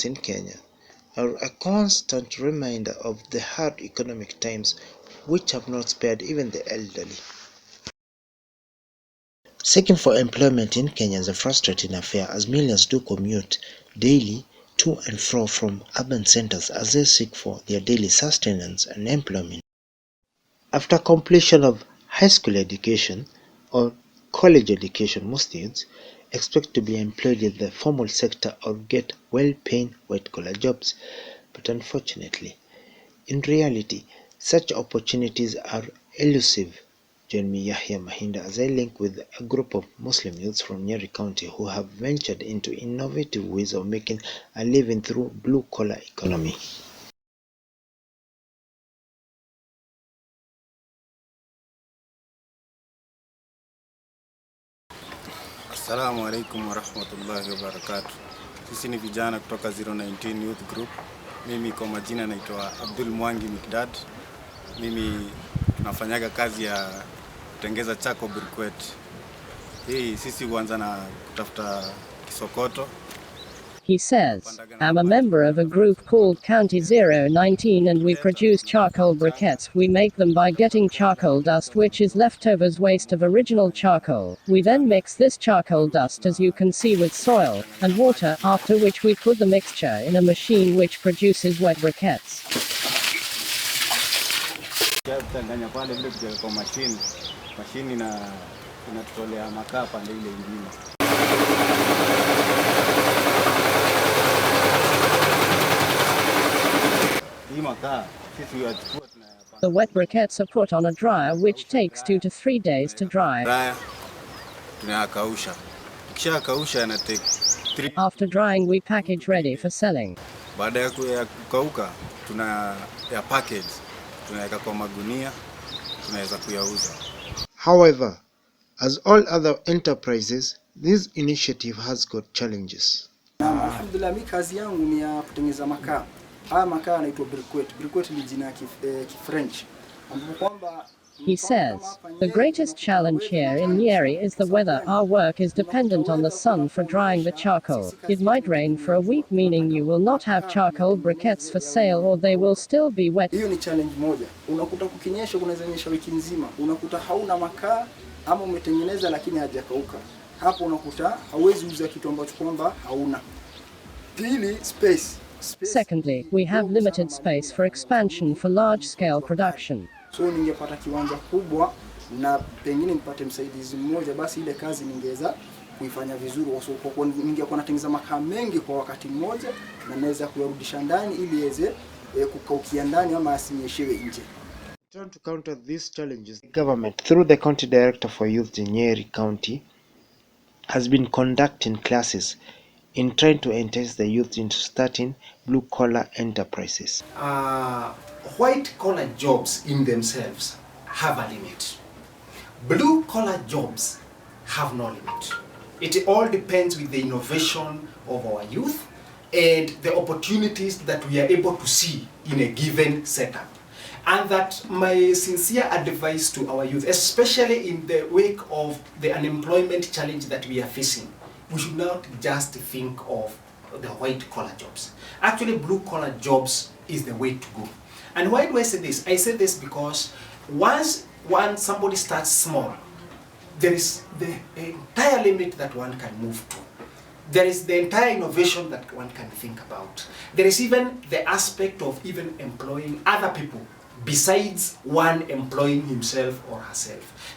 unemployment in Kenya are a constant reminder of the hard economic times which have not spared even the elderly. Seeking for employment in Kenya is a frustrating affair as millions do commute daily to and from urban centers as they seek for their daily sustenance and employment. After completion of high school education or college education, most youths expect to be employed in the formal sector or get well-paying white-collar jobs. But unfortunately, in reality, such opportunities are elusive. Join me, Yahya Mahinda, as I link with a group of Muslim youths from Nyeri County who have ventured into innovative ways of making a living through blue-collar economy. Assalamu alaikum warahmatullahi wabarakatuh. Sisi ni vijana kutoka 019 Youth Group. Mimi kwa majina naitwa Abdul Mwangi Mikdad. Mimi nafanyaga kazi ya kutengeza chako Briquettes. Hii sisi huanza na kutafuta kisokoto. He says, I'm a member of a group called County 019 and we produce charcoal briquettes. We make them by getting charcoal dust, which is leftovers waste of original charcoal. We then mix this charcoal dust, as you can see, with soil and water, after which we put the mixture in a machine which produces wet briquettes. Machine inatutolea makaa pande ile nyingine. The wet briquettes are put on a dryer which takes 2 to 3 days to dry. After drying, we package ready for selling. However, as all other enterprises, this initiative has got challenges. Alhamdulillah, mimi kazi yangu ni ya kutengeneza makaa. Haya makaa yanaitwa briquette. Briquette ni jina ya French. He says, the greatest challenge here in Nyeri is the weather. Our work is dependent on the sun for drying the charcoal. It might rain for a week, meaning you will not have charcoal briquettes for sale or they will still be wet. Hiyo ni challenge moja. Unakuta kukinyesha, kunaweza nyesha wiki nzima. Unakuta hauna makaa ama umetengeneza lakini hajakauka. Hapo unakuta hauwezi uza kitu ambacho kwamba hauna. Pili, space. Secondly, we have limited space for expansion for large-scale production. So ningepata kiwanja kubwa na pengine nipate msaidizi mmoja, basi ile kazi ningeweza kuifanya vizuri, kwa kuwa ningekuwa natengeneza makaa mengi kwa wakati mmoja na naweza kuyarudisha ndani ili iweze kukaukia ndani ama asinyeshewe nje. To counter these challenges, the government, through the County Director for Youth in Nyeri County, has been conducting classes in trying to entice the youth into starting blue-collar enterprises. White-collar jobs in themselves have a limit. Blue-collar jobs have no limit. It all depends with the innovation of our youth and the opportunities that we are able to see in a given setup. And that my sincere advice to our youth, especially in the wake of the unemployment challenge that we are facing, we should not just think of the white-collar jobs. Actually, blue-collar jobs is the way to go. And why do I say this? I say this because once somebody starts small, there is the entire limit that one can move to. There is the entire innovation that one can think about. There is even the aspect of even employing other people besides one employing himself or herself.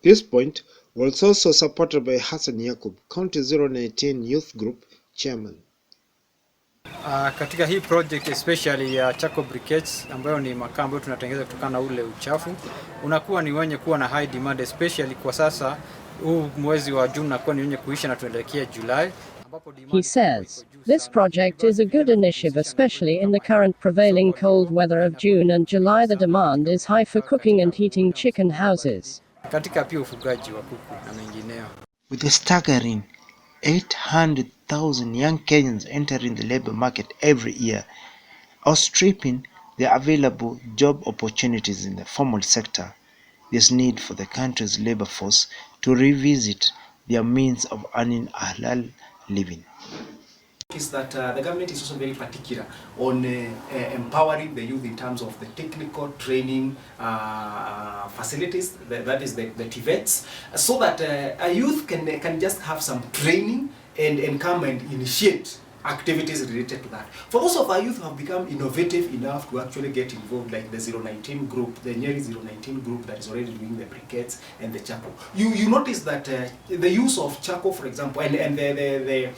This point was also supported by Hassan Yakub, County 019 Youth Group Chairman. Katika hii project especially ya charcoal briquettes ambayo ni makaa ambayo tunatengeneza kutokana na ule uchafu, unakuwa ni wenye kuwa na high demand, especially kwa sasa huu mwezi wa June unakuwa ni wenye kuisha na tunaelekea July. He says, this project is a good initiative, especially in the current prevailing cold weather of June and July. The demand is high for cooking and heating chicken houses. Katika pia ufugaji wa kuku na mengineo. With a staggering 800,000 young Kenyans entering the labor market every year, outstripping the available job opportunities in the formal sector, there's need for the country's labor force to revisit their means of earning a halal living. is that the government is also very particular on empowering the youth in terms of the technical training facilities, that is the TVETs, so that a youth can just have some training and come and initiate activities related to that. For those of our youth who have become innovative enough to actually get involved, like the 019 group, the Nyeri 019 group that is already doing the briquettes and the charcoal. You notice that the use of charcoal, for example, and the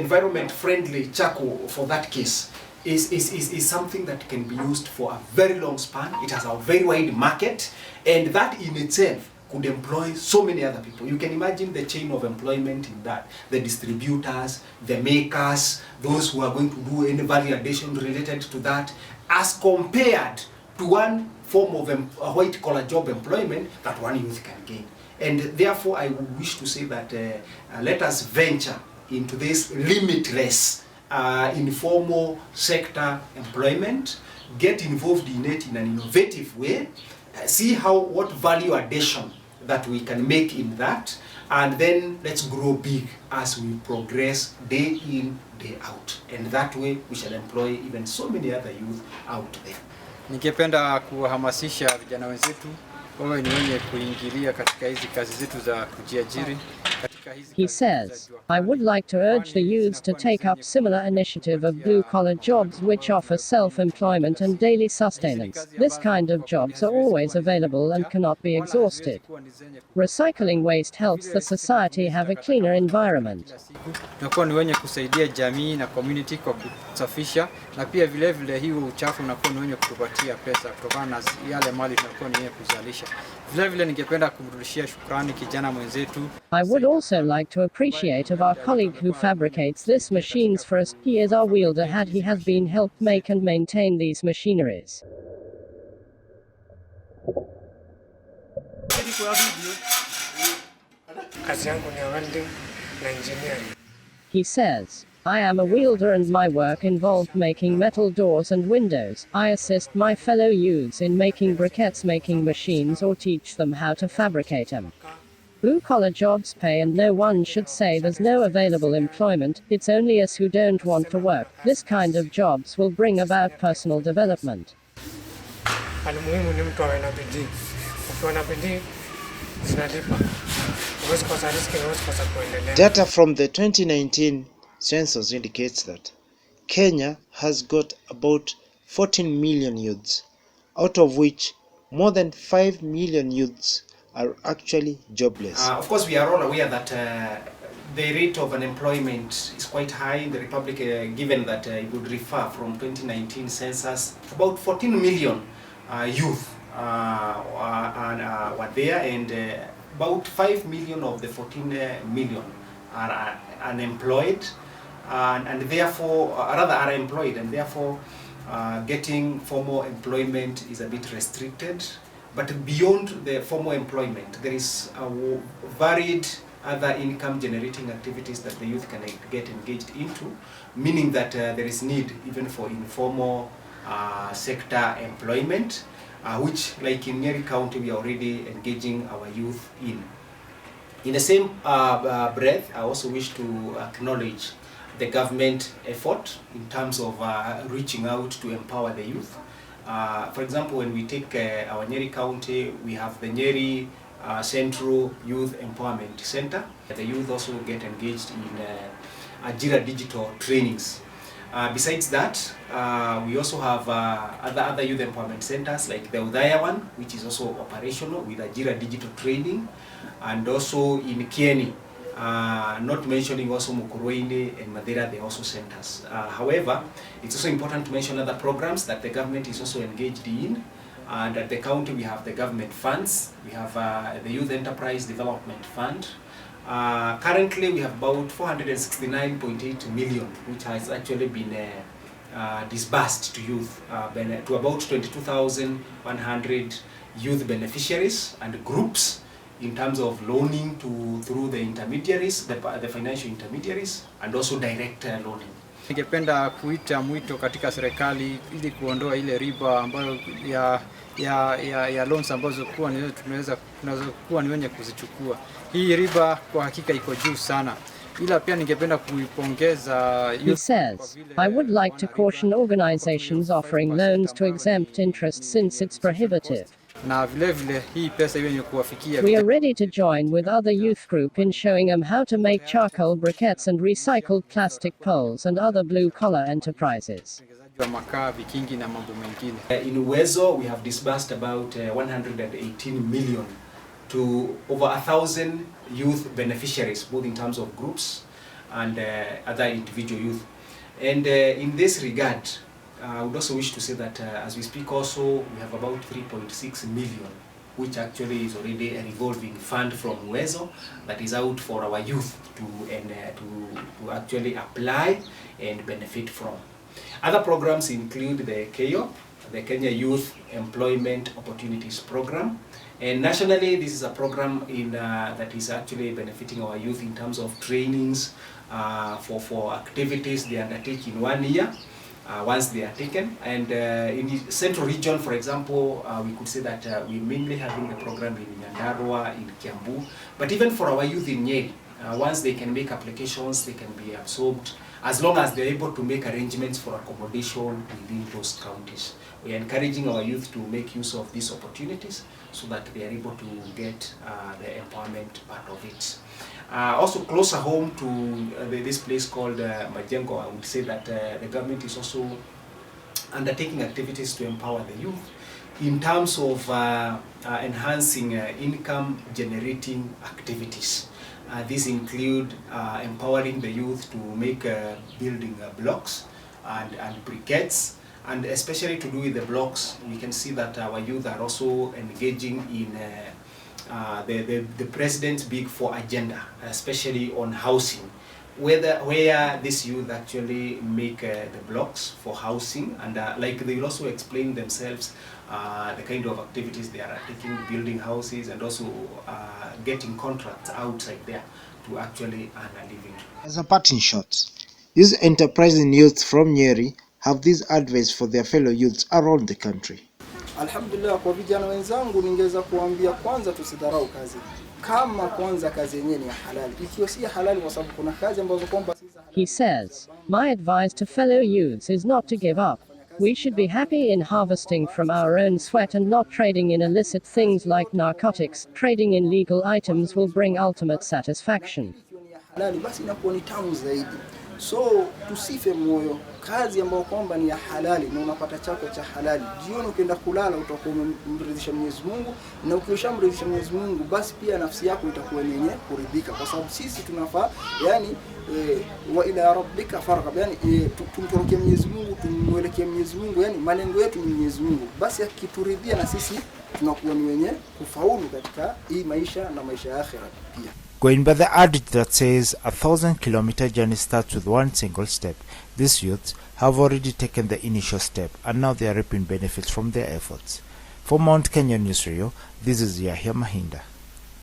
environment-friendly charcoal for that case is something that can be used for a very long span. It has a very wide market, and that in itself could employ so many other people. You can imagine the chain of employment in that. The distributors, the makers, those who are going to do any value addition related to that, as compared to one form of a white-collar job employment that one youth can gain. And therefore, I wish to say that let us venture into this limitless informal sector employment, get involved in it in an innovative way, see what value addition that we can make in that, and then let's grow big as we progress day in, day out. And that way we shall employ even so many other youth out there. Ningependa kuhamasisha vijana wenzetu wawe ni wenye kuingilia katika hizi kazi zetu za kujiajiri. He says, I would like to urge the youths to take up similar initiative of blue-collar jobs which offer self-employment and daily sustenance. This kind of jobs are always available and cannot be exhausted. Recycling waste helps the society have a cleaner environment. Tunakuwa ni wenye kusaidia jamii na community kwa kusafisha, na pia vile vile hiyo uchafu unakuwa ni wenye kutupatia pesa kutokana na yale mali tunakuwa ni wenye kuzalisha. Vile vile ningependa kumrudishia shukrani kijana mwenzetu. I would also like to appreciate of our colleague who fabricates these machines for us. He is our wielder and he has been helped make and maintain these machineries. He says, I am a wielder and my work involved making metal doors and windows. I assist my fellow youths in making briquettes, making machines, or teach them how to fabricate them. Blue-collar jobs pay and no one should say there's no available employment, it's only us who don't want to work. This kind of jobs will bring about personal development. Data from the 2019 census indicates that Kenya has got about 14 million youths, out of which more than 5 million youths are actually jobless. Of course, we are all aware that the rate of unemployment is quite high in the Republic, given that it would refer from 2019 census. About 14 million youth were there, and about 5 million of the 14 million are unemployed, and therefore, rather are employed, and therefore getting formal employment is a bit restricted. But beyond the formal employment, there is varied other income generating activities that the youth can get engaged into, meaning that there is need even for informal sector employment, which, like in Nyeri County, we are already engaging our youth in. In the same breath, I also wish to acknowledge the government effort in terms of reaching out to empower the youth. For example, when we take our Nyeri County, we have the Nyeri Central Youth Empowerment Center. The youth also get engaged in Ajira digital trainings. Besides that, we also have other youth empowerment centers like the Udaya one, which is also operational with Ajira digital training, and also in Kieni. Not mentioning also Mukurweini and Madeira, they are also centers. However, it's also important to mention other programs that the government is also engaged in. And at the county, we have the government funds. We have the Youth Enterprise Development Fund. Currently, we have about 469.8 million, which has actually been disbursed to youth, to about 22,100 youth beneficiaries and groups, in terms of loaning through the intermediaries, the financial intermediaries, and also direct loaning. Ningependa kuita mwito katika serikali ili kuondoa ile riba ambayo ya loans ambazo tunaweza kuwa ni wenye kuzichukua. Hii riba kwa hakika iko juu sana. ila pia ningependa kuipongeza He says, I would like to caution organizations offering loans to exempt interest since it's prohibitive. na vile vile hii pesa iwe yenye kuwafikia We are ready to join with other youth group in showing them how to make charcoal briquettes and recycled plastic poles and other blue-collar enterprises. wa makaa, vikingi na mambo mengine. In Uwezo, we have disbursed about 118 million to over 1,000 youth beneficiaries, both in terms of groups and other individual youth. And in this regard, I would also wish to say that as we speak also, we have about 3.6 million, which actually is already a revolving fund from Uwezo that is out for our youth to actually apply and benefit from. Other programs include the KEOP, the Kenya Youth Employment Opportunities Program. And nationally, this is a program that is actually benefiting our youth in terms of trainings for activities they undertake in 1 year once they are taken. And in the central region, for example, we could say that we're mainly having the program in Nyandarua, in Kiambu. But even for our youth in Nyeri, once they can make applications, they can be absorbed as long as they're able to make arrangements for accommodation within those counties. We are encouraging our youth to make use of these opportunities so that they are able to get the empowerment part of it. Also closer home to this place called Majengo, I would say that the government is also undertaking activities to empower the youth in terms of enhancing income generating activities. These include empowering the youth to make building blocks and briquettes, and especially to do with the blocks, we can see that our youth are also engaging in the President's Big Four agenda, especially on housing, where this youth actually make the blocks for housing, and like they will also explain themselves the kind of activities they are taking, building houses, and also getting contracts outside there to actually earn a living. As a parting shot, these enterprising youths from Nyeri have this advice for their fellow youths around the country. Alhamdulillah, kwa vijana wenzangu ningeweza kuambia kwanza tusidharau kazi. Kama kwanza kazi yenyewe ni halali. Ikiwa si halali kwa sababu kuna kazi ambazo kwamba si halali. He says, my advice to fellow youths is not to give up. We should be happy in harvesting from our own sweat and not trading in illicit things like narcotics. Trading in legal items will bring ultimate satisfaction. Halali basi inakuwa ni tamu zaidi. So tusife moyo, kazi ambayo kwamba ni ya halali na unapata chako cha halali. Jioni ukienda kulala utakuwa umemridhisha Mwenyezi Mungu, na ukishamridhisha Mwenyezi Mungu basi pia nafsi yako itakuwa yenye kuridhika, kwa sababu sisi tunafaa yani wa ila rabbika farghab, yani tumtoroke Mwenyezi Mungu, tumwelekee Mwenyezi Mungu, yani malengo yetu ni Mwenyezi Mungu. Basi akituridhia na sisi tunakuwa ni wenye kufaulu katika hii maisha na maisha ya akhera pia. Going by the adage that says 1,000-kilometer journey starts with one single step, these youths have already taken the initial step and now they are reaping benefits from their efforts. For Mount Kenya Newsreel, this is Yahya Mahinda.